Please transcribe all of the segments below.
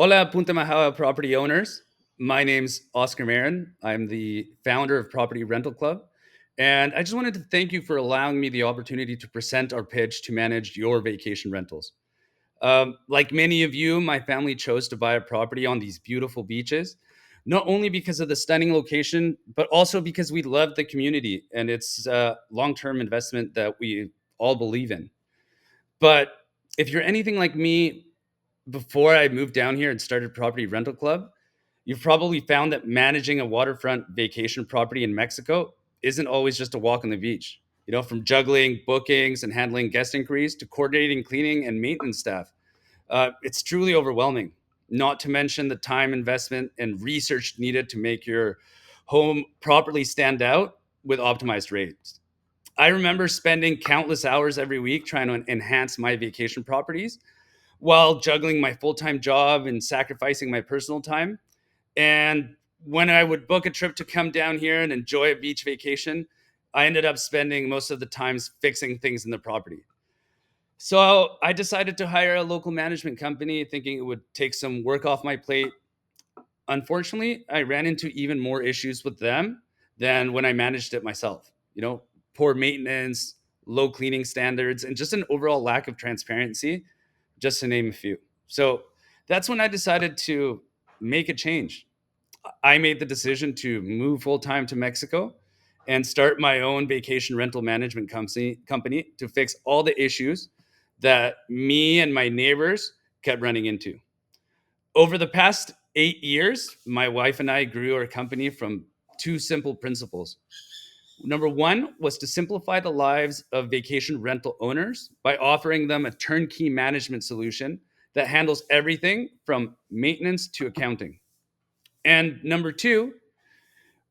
Hola, Punta Majahua property owners. My name's Oscar Marin. I'm the founder of Property Rental Club. And I just wanted to thank you for allowing me the opportunity to present our pitch to manage your vacation rentals. Like many of you, my family chose to buy a property on these beautiful beaches, not only because of the stunning location, but also because we love the community and it's a long term investment that we all believe in. But if you're anything like me, before I moved down here and started Property Rental Club, you've probably found that managing a waterfront vacation property in Mexico isn't always just a walk on the beach. From juggling bookings and handling guest inquiries to coordinating cleaning and maintenance staff, it's truly overwhelming. Not to mention the time investment and research needed to make your home properly stand out with optimized rates. I remember spending countless hours every week trying to enhance my vacation properties while juggling my full time job and sacrificing my personal time. And when I would book a trip to come down here and enjoy a beach vacation, I ended up spending most of the times fixing things in the property. So I decided to hire a local management company thinking it would take some work off my plate. Unfortunately, I ran into even more issues with them than when I managed it myself. Poor maintenance, low cleaning standards, and just an overall lack of transparency, just to name a few. So that's when I decided to make a change. I made the decision to move full time to Mexico and start my own vacation rental management company to fix all the issues that me and my neighbors kept running into. Over the past 8 years, my wife and I grew our company from two simple principles. Number one was to simplify the lives of vacation rental owners by offering them a turnkey management solution that handles everything from maintenance to accounting. And number two,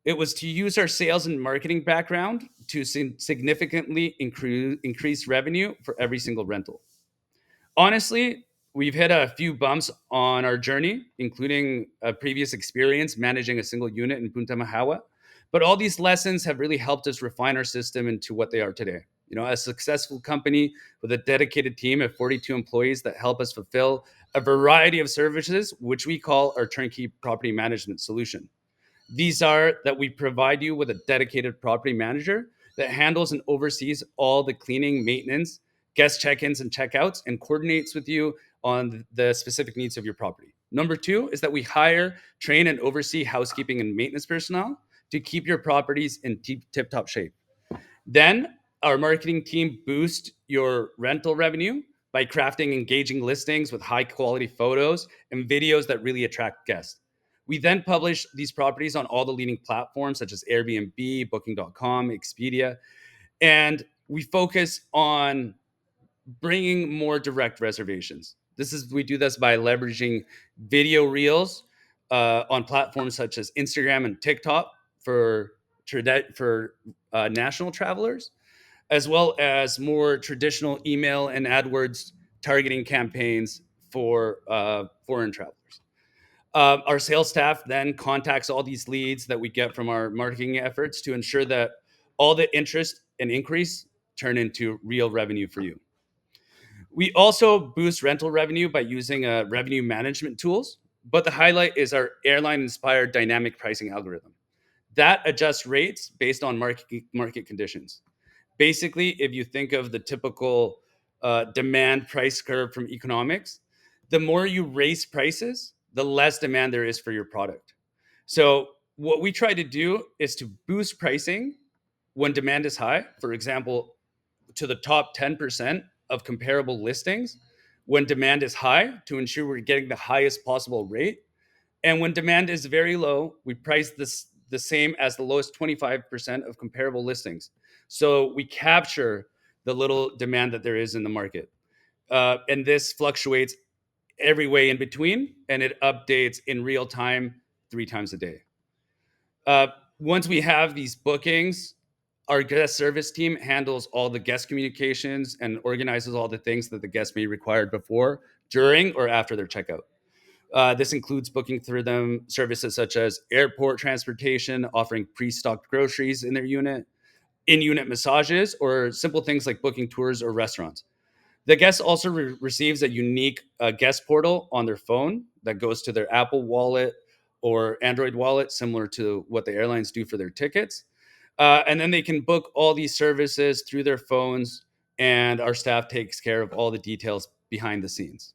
it was to use our sales and marketing background to significantly increase revenue for every single rental. Honestly, we've hit a few bumps on our journey, including a previous experience managing a single unit in Punta Majahua. But all these lessons have really helped us refine our system into what they are today. A successful company with a dedicated team of 42 employees that help us fulfill a variety of services, which we call our turnkey property management solution. These are that we provide you with a dedicated property manager that handles and oversees all the cleaning, maintenance, guest check-ins and checkouts, and coordinates with you on the specific needs of your property. Number two is that we hire, train, and oversee housekeeping and maintenance personnel to keep your properties in tip-top shape. Then our marketing team boosts your rental revenue by crafting engaging listings with high quality photos and videos that really attract guests. We then publish these properties on all the leading platforms such as Airbnb, Booking.com, Expedia, and we focus on bringing more direct reservations. We do this by leveraging video reels on platforms such as Instagram and TikTok for national travelers, as well as more traditional email and AdWords targeting campaigns for foreign travelers. Our sales staff then contacts all these leads that we get from our marketing efforts to ensure that all the interest and increase turn into real revenue for you. We also boost rental revenue by using revenue management tools, but the highlight is our airline inspired dynamic pricing algorithm that adjusts rates based on market conditions. Basically, if you think of the typical demand price curve from economics, the more you raise prices, the less demand there is for your product. So, what we try to do is to boost pricing when demand is high, for example, to the top 10% of comparable listings when demand is high to ensure we're getting the highest possible rate. And when demand is very low, we price this the same as the lowest 25% of comparable listings. So we capture the little demand that there is in the market. And this fluctuates every way in between, and it updates in real time 3 times a day. Uh, Once we have these bookings, our guest service team handles all the guest communications and organizes all the things that the guest may require before, during, or after their checkout. This includes booking through them services such as airport transportation, offering pre-stocked groceries in their unit, in-unit massages, or simple things like booking tours or restaurants. The guest also receives a unique guest portal on their phone that goes to their Apple Wallet or Android Wallet, similar to what the airlines do for their tickets. And then they can book all these services through their phones, and our staff takes care of all the details behind the scenes.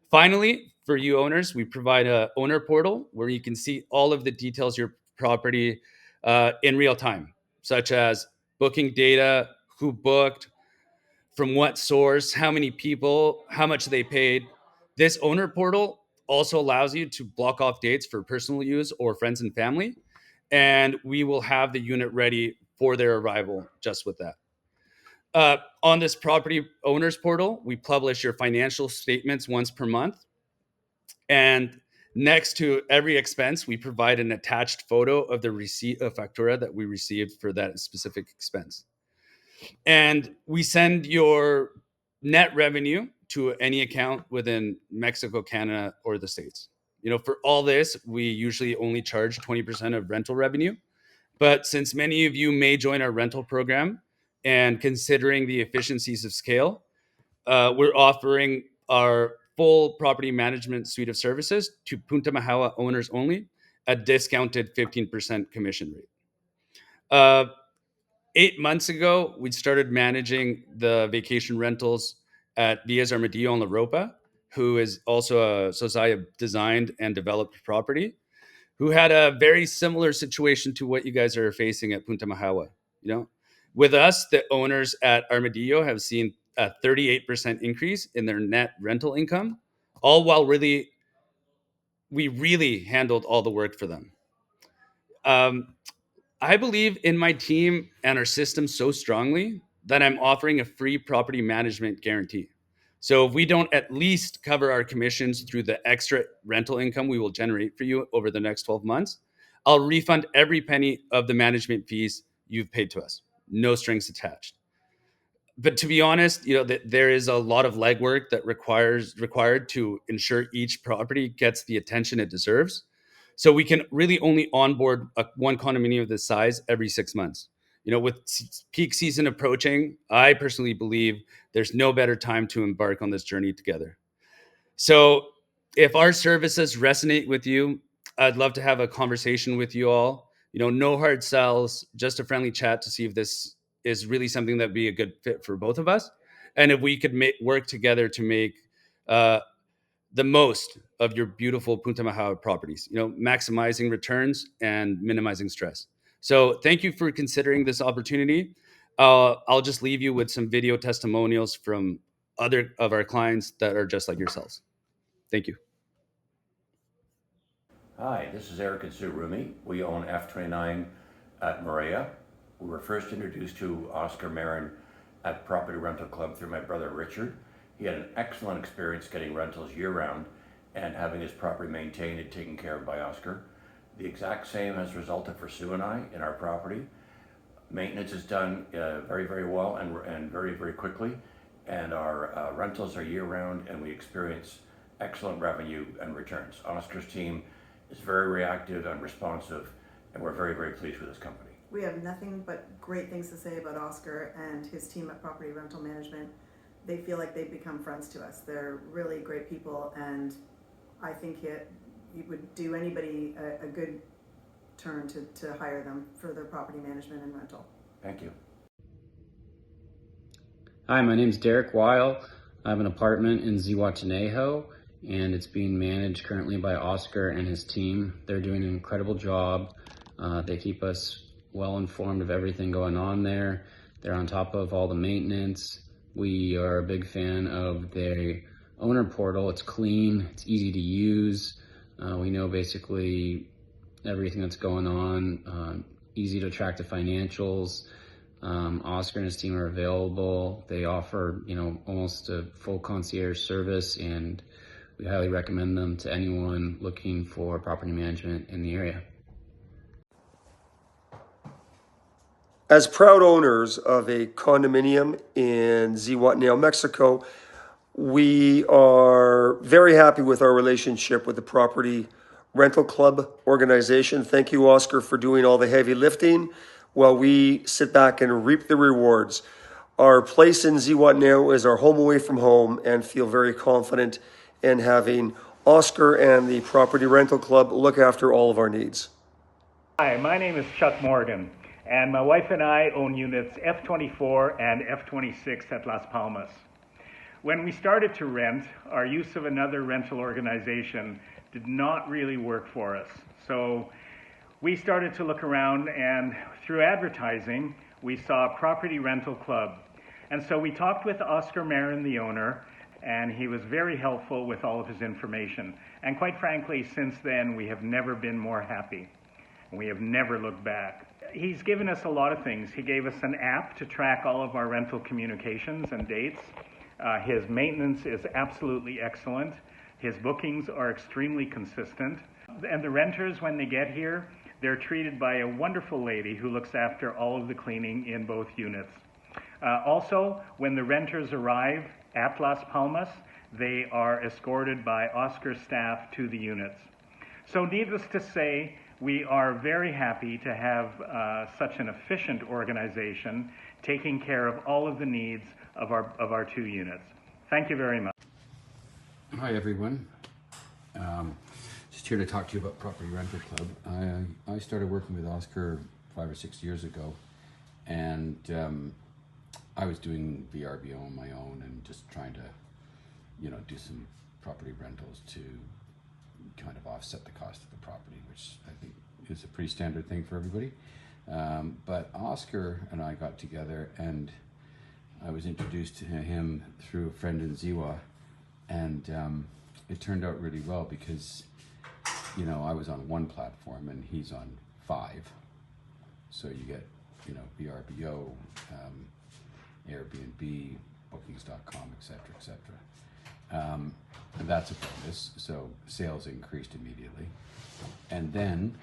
Finally, for you owners, we provide a owner portal where you can see all of the details of your property in real time, such as booking data, who booked, from what source, how many people, how much they paid. This owner portal also allows you to block off dates for personal use or friends and family, and we will have the unit ready for their arrival just with that. On this property owners portal, we publish your financial statements once per month. And next to every expense, we provide an attached photo of the receipt of factura that we received for that specific expense. And we send your net revenue to any account within Mexico, Canada, or the States. For all this, we usually only charge 20% of rental revenue. But since many of you may join our rental program and considering the efficiencies of scale, we're offering our full property management suite of services to Punta Majahua owners only, a discounted 15% commission rate. 8 months ago, we started managing the vacation rentals at Villas Armadillo and La Ropa, who is also a Society designed and developed property, who had a very similar situation to what you guys are facing at Punta Majahua. With us, the owners at Armadillo have seen a 38% increase in their net rental income, all while we really handled all the work for them. I believe in my team and our system so strongly that I'm offering a free property management guarantee. So if we don't at least cover our commissions through the extra rental income we will generate for you over the next 12 months, I'll refund every penny of the management fees you've paid to us. No strings attached. But to be honest, there is a lot of legwork that required to ensure each property gets the attention it deserves. So we can really only onboard one condominium of this size every 6 months. With peak season approaching, I personally believe there's no better time to embark on this journey together. So if our services resonate with you, I'd love to have a conversation with you all. No hard sells, just a friendly chat to see if this is really something that'd be a good fit for both of us. And if we could work together to make the most of your beautiful Punta Majahua properties, maximizing returns and minimizing stress. So thank you for considering this opportunity. I'll just leave you with some video testimonials from other of our clients that are just like yourselves. Thank you. Hi, this is Eric and Sue Rumi. We own F29 at Maria. We were first introduced to Oscar Marin at Property Rental Club through my brother Richard. He had an excellent experience getting rentals year-round and having his property maintained and taken care of by Oscar. The exact same has resulted for Sue and I in our property. Maintenance is done very, very well and very, very quickly. And our rentals are year-round and we experience excellent revenue and returns. Oscar's team is very reactive and responsive, and we're very, very pleased with this company. We have nothing but great things to say about Oscar and his team at Property Rental Management. They feel like they've become friends to us. They're really great people, and I think it would do anybody a good turn to hire them for their property management and rental. Thank you. Hi, my name is Derek Weil. I have an apartment in Zihuatanejo, and it's being managed currently by Oscar and his team. They're doing an incredible job. They keep us well informed of everything going on there. They're on top of all the maintenance. We are a big fan of their owner portal. It's clean, it's easy to use. We know basically everything that's going on, easy to track the financials. Oscar and his team are available. They offer, almost a full concierge service, and we highly recommend them to anyone looking for property management in the area. As proud owners of a condominium in Zihuatanejo, Mexico, we are very happy with our relationship with the Property Rental Club organization. Thank you, Oscar, for doing all the heavy lifting while we sit back and reap the rewards. our place in Zihuatanejo is our home away from home, and feel very confident in having Oscar and the Property Rental Club look after all of our needs. Hi, my name is Chuck Morgan, and my wife and I own units F24 and F26 at Las Palmas. When we started to rent, our use of another rental organization did not really work for us. So we started to look around, and through advertising, we saw a Property Rental Club. And so we talked with Oscar Marin, the owner, and he was very helpful with all of his information. And quite frankly, since then, we have never been more happy. We have never looked back. He's given us a lot of things. He gave us an app to track all of our rental communications and dates. His maintenance is absolutely excellent. His bookings are extremely consistent. And the renters, when they get here, they're treated by a wonderful lady who looks after all of the cleaning in both units. Also, when the renters arrive at Las Palmas, they are escorted by Oscar staff to the units. So needless to say, we are very happy to have such an efficient organization taking care of all of the needs of our two units. Thank you very much. Hi everyone. Just here to talk to you about Property Rental Club. I started working with Oscar 5 or 6 years ago, and I was doing VRBO on my own and just trying to, do some property rentals to kind of offset the cost of the property, which I think is a pretty standard thing for everybody. But Oscar and I got together, and I was introduced to him through a friend in Ziwa, and it turned out really well because, I was on one platform and he's on 5. So you get, VRBO, Airbnb, bookings.com, etc., and that's a bonus. So sales increased immediately. And then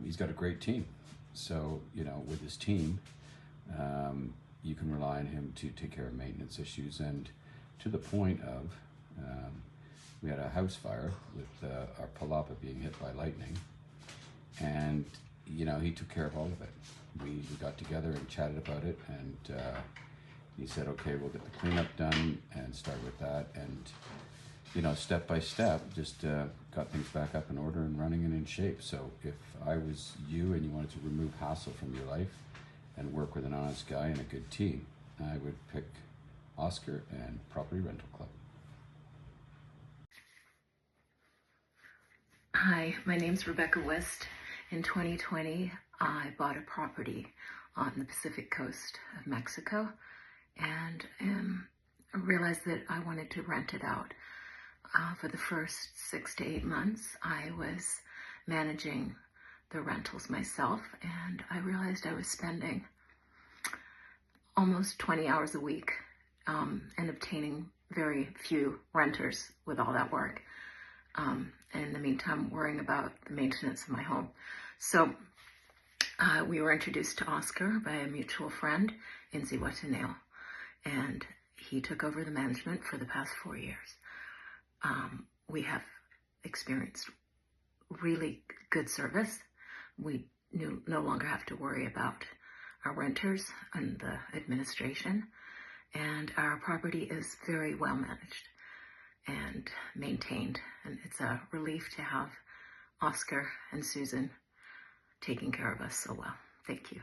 he's got a great team. So, with his team, you can rely on him to take care of maintenance issues, and to the point of, we had a house fire with our palapa being hit by lightning, and he took care of all of it. We got together and chatted about it, and he said, okay, we'll get the cleanup done and start with that, and step by step, just got things back up in order and running and in shape. So if I was you and you wanted to remove hassle from your life and work with an honest guy and a good team, I would pick Oscar and Property Rental Club. Hi, my name's Rebecca West. In 2020, I bought a property on the Pacific coast of Mexico, and realized that I wanted to rent it out. For the first 6 to 8 months, I was managing the rentals myself, and I realized I was spending almost 20 hours a week and obtaining very few renters with all that work. And in the meantime, worrying about the maintenance of my home. So we were introduced to Oscar by a mutual friend in Zihuatanejo, and he took over the management for the past 4 years. We have experienced really good service. We no longer have to worry about our renters and the administration, and our property is very well managed and maintained, and it's a relief to have Oscar and Susan taking care of us so well. Thank you.